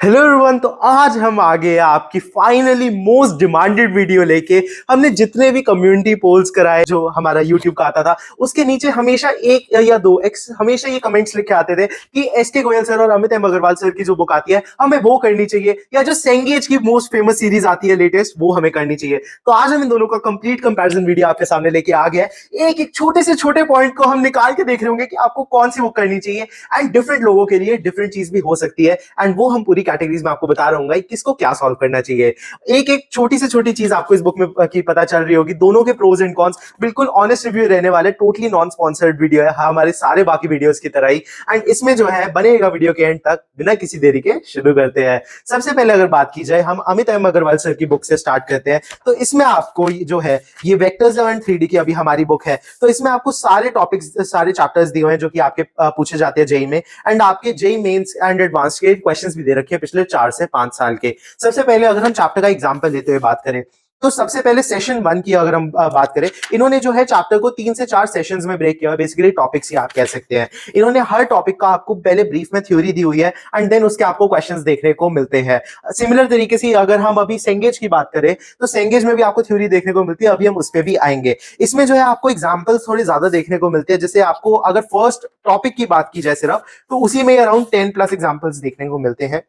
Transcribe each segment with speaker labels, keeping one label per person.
Speaker 1: Hello everyone. तो आज हम आ गए आपकी फाइनली मोस्ट डिमांडेड वीडियो लेके। हमने जितने भी कम्युनिटी पोल्स कराए जो हमारा यूट्यूब का आता था, उसके नीचे हमेशा एक या दो हमेशा ये कमेंट्स लिखे आते थे कि एस.के. गोयल सर और अमित एम अग्रवाल सर की जो बुक आती है हमें वो करनी चाहिए, या जो सेंगेज की मोस्ट फेमस सीरीज आती है लेटेस्ट वो हमें करनी चाहिए। तो आज हम इन दोनों का कंप्लीट कंपैरिजन वीडियो आपके सामने लेके आ गया है। एक एक छोटे से छोटे पॉइंट को हम निकाल के देख रहे होंगे कि आपको कौन सी बुक करनी चाहिए, एंड डिफरेंट लोगों के लिए डिफरेंट चीज भी हो सकती है, एंड वो हम पूरी कैटेगरीज में आपको बता रहा हूँ किसको क्या सॉल्व करना चाहिए। एक एक छोटी से छोटी चीज आपको इस बुक में की पता चल रही होगी, दोनों के प्रोज एंड कॉन्स। बिल्कुल ऑनेस्ट रिव्यू रहने वाले, टोटली नॉन स्पॉन्सर्ड वीडियो है हमारे सारे बाकी वीडियोस की तरह ही। एंड इसमें जो है बनेगा वीडियो के एंड तक। बिना किसी देरी के शुरू करते हैं। सबसे पहले अगर बात की जाए, हम अमित एम अग्रवाल सर की बुक से स्टार्ट करते हैं। तो इसमें आपको जो है ये वेक्टर्स एंड 3D की अभी हमारी बुक है। तो इसमें आपको सारे टॉपिक्स, सारे चैप्टर्स दिए हुए हैं जो कि आपके पूछे जाते हैं जेई में, एंड आपके जेई मेंस एंड एडवांस के क्वेश्चंस भी दे रखे हैं पिछले 4 से 5 साल के। सबसे पहले अगर हम चैप्टर का एग्जांपल लेते हुए बात करें, तो सबसे पहले सेशन 1 की अगर हम बात करें, इन्होंने जो है चैप्टर को 3 से 4 सेशंस में ब्रेक किया है। बेसिकली टॉपिक्स ही आप कह सकते हैं। इन्होंने हर टॉपिक का आपको पहले ब्रीफ में थ्योरी दी हुई है, एंड देन उसके आपको क्वेश्चंस देखने को मिलते हैं। सिमिलर तरीके से अगर हम अभी सेंगेज की बात करें, तो सेंगेज में भी आपको थ्योरी देखने को मिलती है। अभी हम उस पर भी आएंगे। इसमें जो है आपको एग्जाम्पल्स थोड़े ज्यादा देखने को मिलते हैं। जैसे आपको अगर फर्स्ट टॉपिक की बात की जाए सिर्फ, तो उसी में अराउंड 10 प्लस एग्जाम्पल्स देखने को मिलते हैं।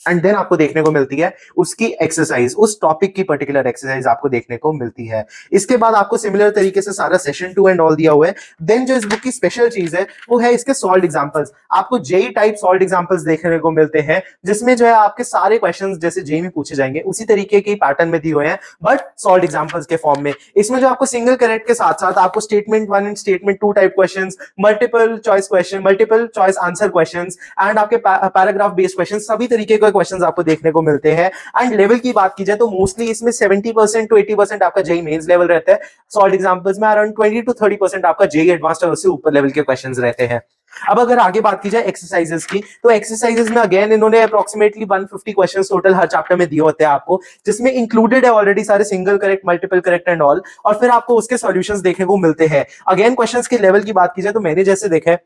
Speaker 1: एंड देन आपको देखने को मिलती है उसकी एक्सरसाइज, उस टॉपिक की पर्टिकुलर एक्सरसाइज आपको देखने को मिलती है। इसके बाद आपको सिमिलर तरीके से सारा सेशन 2 एंड ऑल दिया हुआ है। देन जो इस बुक की स्पेशल चीज है वो है इसके सॉल्व एग्जांपल्स। आपको जेई टाइप सॉल्व एग्जांपल्स देखने को मिलते हैं, जिसमें जो है आपके सारे क्वेश्चंस जैसे जेई में पूछे जाएंगे उसी तरीके के पैटर्न में दिए हुए हैं, बट सॉल्व एग्जांपल्स के फॉर्म में। इसमें जो आपको सिंगल करेक्ट के साथ साथ आपको statement 1 and statement 2 type questions, multiple choice question, multiple choice answer questions, and आपके पैराग्राफ बेस्ड क्वेश्चन, सभी तरीके के क्वेश्चंस आपको देखने को मिलते हैं। एंड लेवल की बात की जाए तो मोस्टली इसमें 70% टू 80% आपका जेई मेंस लेवल रहता है। सॉल्व एग्जांपल्स में अराउंड 20 टू 30% आपका जेई एडवांस्ड और उससे ऊपर लेवल के क्वेश्चंस रहते हैं। अब अगर आगे बात की जाए एक्सरसाइजेस की, तो एक्सरसाइजेस में अगेन इन्होंने अप्रोक्सीमेटली 150 क्वेश्चंस टोटल हर चैप्टर में दिए होते हैं आपको, जिसमें इंक्लूडेड है ऑलरेडी सारे single correct, multiple correct and all, और फिर आपको उसके सॉल्यूशंस देखने को मिलते हैं। अगेन क्वेश्चंस के लेवल की बात की जाए तो मैंने जैसे देखा है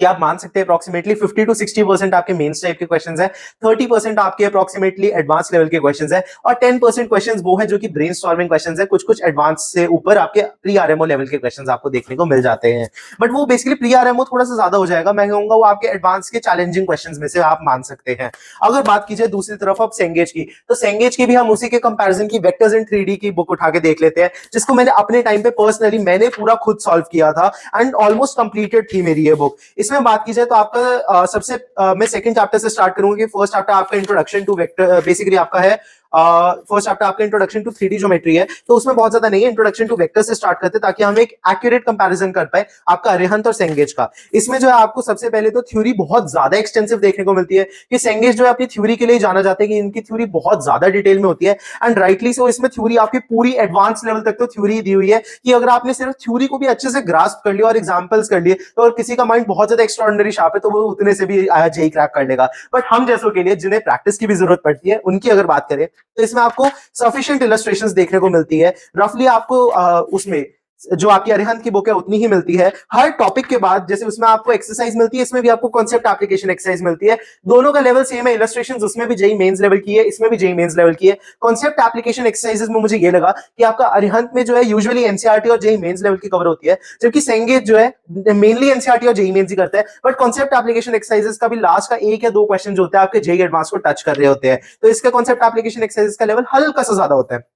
Speaker 1: कि आप मान सकते हैं अप्रोक्सीमेटली 50 टू 60% आपके मेंस टाइप के क्वेश्चंस हैं, 30% आपके अप्रोक्सीमेटली एडवांस लेवल के क्वेश्चंस हैं, और 10% क्वेश्चंस वो है जो कि ब्रेनस्टॉर्मिंग क्वेश्चंस हैं। कुछ कुछ एडवांस से ऊपर आपके प्री आरएमओ लेवल के क्वेश्चंस आपको देखने को मिल जाते हैं, बट वो बेसिकली प्री आरएमओ थोड़ा सा ज्यादा हो जाएगा। मैं कहूंगा वो आपके एडवांस के चैलेंजिंग क्वेश्चंस में से आप मान सकते हैं। अगर बात की जाए दूसरी तरफ अब सेंगेज की, तो सेंगेज की भी हम उसी के कंपैरिजन की वेक्टर्स इन 3D की बुक उठा के देख लेते हैं, जिसको मैंने अपने टाइम पे पर्सनली मैंने पूरा खुद सॉल्व किया था, एंड ऑलमोस्ट कंप्लीटेड थी मेरी ये बुक। इसमें बात की जाए तो आपका मैं सेकंड चैप्टर से स्टार्ट करूंगा कि फर्स्ट चैप्टर आपका इंट्रोडक्शन टू वेक्टर, बेसिकली आपका है फर्स्ट चैप्टर आपका इंट्रोडक्शन टू 3D ज्योमेट्री है। तो उसमें बहुत ज्यादा नहीं है, इंट्रोडक्शन टू वेक्टर से स्टार्ट करते हैं ताकि हम एक एक्यूरेट कंपैरिजन कर पाए आपका अरिहंत और सेंगेज का। इसमें जो है आपको सबसे पहले तो थ्योरी बहुत ज्यादा एक्सटेंसिव देखने को मिलती है कि सेंगेज जो है अपनी थ्योरी के लिए जाना जाता है कि इनकी थ्योरी बहुत ज्यादा डिटेल में होती है, एंड राइटली सो। इसमें थ्योरी आपकी पूरी एडवांस लेवल तक तो थ्योरी दी हुई है कि अगर आपने सिर्फ थ्योरी को भी अच्छे से ग्रास्प कर लिया और एग्जांपल्स कर लिए, तो अगर किसी का माइंड बहुत ज्यादा एक्स्ट्राऑर्डिनरी शार्प है तो वो उतने से भी जेई क्रैक कर लेगा। बट हम जैसों के लिए जिन्हें प्रैक्टिस की भी जरूरत पड़ती है, उनकी अगर बात करें तो इसमें आपको सफिशिएंट इलस्ट्रेशंस देखने को मिलती है। रफली आपको उसमें जो आपकी अरिहंत की बुक है उतनी ही मिलती है। हर टॉपिक के बाद जैसे उसमें आपको एक्सरसाइज मिलती है, इसमें भी आपको कॉन्सेप्ट एप्लीकेशन एक्सरसाइज मिलती है। दोनों का लेवल सेम है। इलस्ट्रेशंस उसमें भी जेई मेंस लेवल की है, इसमें भी जेई मेंस लेवल की है। कॉन्सेप्ट एप्लीकेशन एक्सरसाइजेस में मुझे ये लगा कि आपका अरिहंत में जो है यूजुअली एनसीईआरटी और जेई मेंस लेवल की कवर होती है, जबकि सेंगेज जो है मेनली एनसीईआरटी और जेई मेंस ही करता है, बट कॉन्सेप्ट एप्लीकेशन एक्सरसाइजेस का भी लास्ट का 1 या 2 क्वेश्चन जो होता है आपके जेई एडवांस को टच कर रहे होते हैं। तो इसका कॉन्सेप्ट एप्लीकेशन एक्सरसाइजेस का लेवल हल्का सा ज्यादा होता है।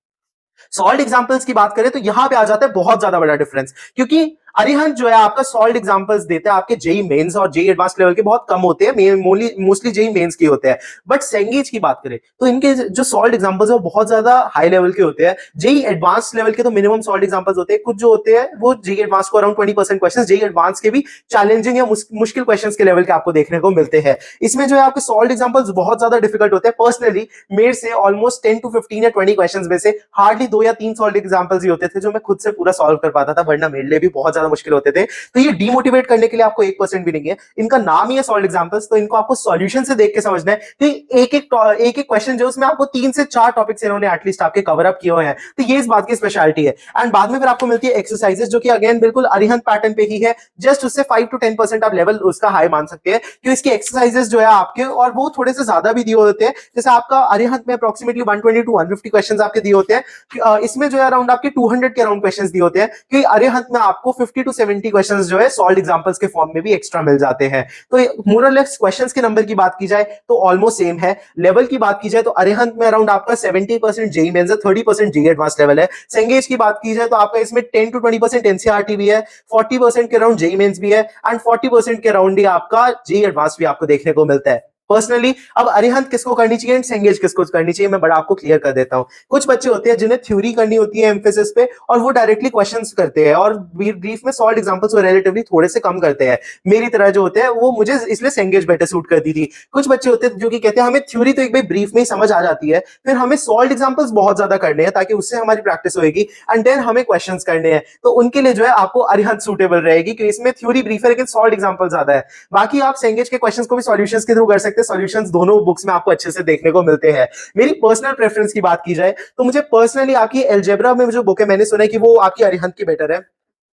Speaker 1: सॉल्व एग्जांपल्स की बात करें तो यहां पे आ जाता है बहुत ज्यादा बड़ा डिफरेंस, क्योंकि अरिहंत जो है आपका सॉल्व एग्जांपल्स देता है आपके जेई मेंस और जेई एडवांस लेवल के बहुत कम होते हैं, मोस्टली जेई मेंस के होते हैं। बट सेंगेज की बात करें तो इनके जो सॉल्व एग्जांपल्स है वो बहुत ज्यादा हाई लेवल के होते हैं। जेई एडवांस लेवल के तो मिनिमम सॉल्व एग्जांपल्स होते हैं, कुछ जो होते हैं वो जेई एडवांस को अराउंड 20% क्वेश्चंस, जेई एडवांस के भी चैलेंजिंग या मुश्किल क्वेश्चंस के लेवल के आपको देखने को मिलते हैं। इसमें जो है आपके सॉल्व एग्जांपल्स बहुत ज्यादा डिफिकल्ट होते हैं। पर्सनली मेरे से ऑलमोस्ट 10 टू 15 या 20 क्वेश्चंस में से हार्डली 2 या 3 सॉल्व एग्जांपल्स ही होते थे जो मैं खुद से पूरा सॉल्व कर पाता था, वरना मेरे लिए भी बहुत ज्यादा मुश्किल होते थे। तो ये डीमोटिवेट करने के लिए आपको 1% भी नहीं है, इनका नाम ही है सॉल्व एग्जाम्पल्स, तो इनको आपको सॉल्यूशन से देख के समझना है कि एक एक क्वेश्चन जो उसमें आपको 3 से 4 टॉपिक्स इन्होंने एटलीस्ट आपके कवर अप किए हुए हैं, तो ये इस बात की स्पेशलिटी है। एंड बाद में फिर आपको मिलती है एक्सरसाइजेस, जो कि अगेन बिल्कुल अरिहंत पैटर्न पे ही है, जस्ट उससे 5 to 10% आप लेवल उसका हाई मान सकते हैं, क्योंकि इसकी एक्सरसाइजेस जो है आपके, और वो थोड़े से ज्यादा भी दिए होते हैं। जैसे आपका अरिहंत में अप्रोक्सीमेटली 120 to 150 क्वेश्चन आपके दिए होते हैं, इसमें जो है अराउंड आपके 200 के अराउंड क्वेश्चन दिए होते हैं, क्योंकि अरिहंत में आपको 50 to 70 क्वेश्चन जो है सॉल्व एग्जाम्पल्स के फॉर्म में भी एक्स्ट्रा मिल जाते हैं। तो मोर और लेस क्वेश्चंस के नंबर की बात की जाए तो ऑलमोस्ट सेम है। लेवल की बात की जाए तो अरिहंत में अराउंड आपका 70% जेई मेंस है, 30% जेई एडवांस लेवल है। सेंगेज की बात की जाए तो आपका इसमें 10 to 20% एनसीईआरटी भी है, 40% के अराउंड जेई मेंस भी है, एंड 40% के अराउंड ही आपका जेई एडवांस भी आपको देखने को मिलता है। पर्सनली अब अरिहंत किसको करनी चाहिए एंड सेंगेज किसको करनी चाहिए, मैं बड़ा आपको क्लियर कर देता हूं। कुछ बच्चे होते हैं जिन्हें थ्योरी करनी होती है एम्फेसिस पे, और वो डायरेक्टली क्वेश्चंस करते हैं, और ब्रीफ में सॉल्व एग्जांपल्स वो रिलेटिवली थोड़े से कम करते हैं। मेरी तरह जो होते हैं वो मुझे इसलिए सेंगेज बेटर सूट करती थी। कुछ बच्चे होते हैं जो कि कहते हैं हमें थ्योरी तो एक बार ब्रीफ में ही समझ आ जाती है, फिर हमें सॉल्व एग्जांपल्स बहुत ज्यादा करने हैं ताकि उससे हमारी प्रैक्टिस होगी, एंड देन हमें क्वेश्चंस करने हैं। तो उनके लिए जो है आपको अरिहंत सूटेबल रहेगी, क्योंकि इसमें थ्योरी ब्रीफ है लेकिन सॉल्व एग्जांपल ज्यादा है। बाकी आप सेंगेज के क्वेश्चंस को भी सॉल्यूशंस के थ्रू कर सकते हैं, सॉल्यूशंस दोनों बुक्स में आपको अच्छे से देखने को मिलते हैं। मेरी पर्सनल प्रेफरेंस की बात की जाए तो मुझे पर्सनली आपकी अलजेब्रा में जो बुक है, मैंने सुना है कि वो आपकी अरिहंत की बेटर है,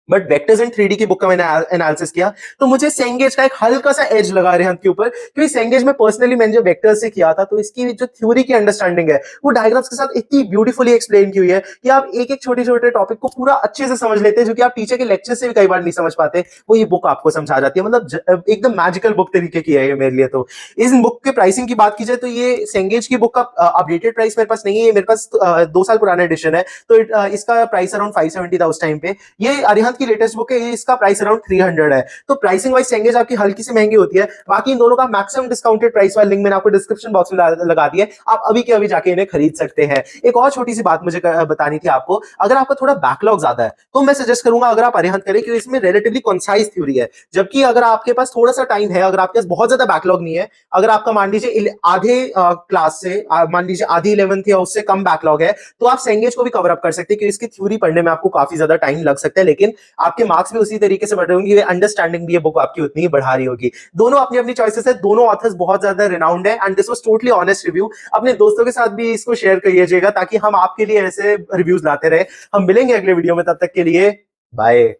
Speaker 1: बट वेक्टर्स एंड 3D की बुक का मैंने एनालिसिस किया तो मुझे सेंगेज का एक हल्का सा एज लगा अरिहंत के ऊपर, क्योंकि सेंगेज में पर्सनली मैंने जो वेक्टर्स से किया था तो इसकी जो थ्योरी की अंडरस्टैंडिंग है वो डायग्राम्स के साथ इतनी ब्यूटीफुली एक्सप्लेन की हुई है कि आप एक एक छोटे छोटे टॉपिक को पूरा अच्छे से समझ लेते हैं, जो कि आप टीचर के लेक्चर से भी कई बार नहीं समझ पाते, वो ये बुक आपको समझा जाती है। मतलब एकदम मैजिकल बुक तरीके की है ये मेरे लिए। तो इस बुक के प्राइसिंग की बात की जाए तो ये सेंगेज की बुक का अपडेटेड प्राइस मेरे पास नहीं है, मेरे पास 2 साल पुराना एडिशन है, तो इसका प्राइस अराउंड 570 था उस टाइम पे। ये अरिहंत की लेटेस्ट बुक है, इसका प्राइस अराउंड 300 है। तो प्राइसिंग वाइज सेंगेज आपकी हल्की सी महंगी होती है। बाकी इन दोनों का मैक्सिमम डिस्काउंटेड प्राइस वाला लिंक मैंने आपको डिस्क्रिप्शन बॉक्स में लगा दिया है, आप अभी के अभी जाके इन्हें खरीद सकते हैं। एक और छोटी सी बात मुझे बतानी थी आपको, अगर आपका थोड़ा बैकलॉग ज्यादा है तो मैं सजेस्ट करूंगा अगर आप अरिहंत करें, क्योंकि इसमें रिलेटिवली कंसाइज थ्योरी है। जबकि अगर आपके पास थोड़ा सा टाइम है, अगर आपके पास बहुत ज्यादा बैकलॉग नहीं है, अगर आपका मान लीजिए आधे क्लास से मान लीजिए आधी 11th या उससे कम बैकलॉग है, तो आप सेंगेज को भी कवर अप कर सकते हैं, क्योंकि इसकी थ्योरी पढ़ने में आपको काफी ज्यादा टाइम लग सकता है, लेकिन आपके मार्क्स भी उसी तरीके से बढ़ रहे होंगे, अंडरस्टैंडिंग भी ये बुक आपकी उतनी ही बढ़ा रही होगी। दोनों अपनी अपनी चॉइसेस है, दोनों ऑथर्स बहुत ज्यादा रिनाउंड है, and this was totally honest review. अपने दोस्तों के साथ भी इसको शेयर करिएगा ताकि हम आपके लिए ऐसे रिव्यूज लाते रहे। हम मिलेंगे अगले वीडियो में, तब तक के लिए बाय।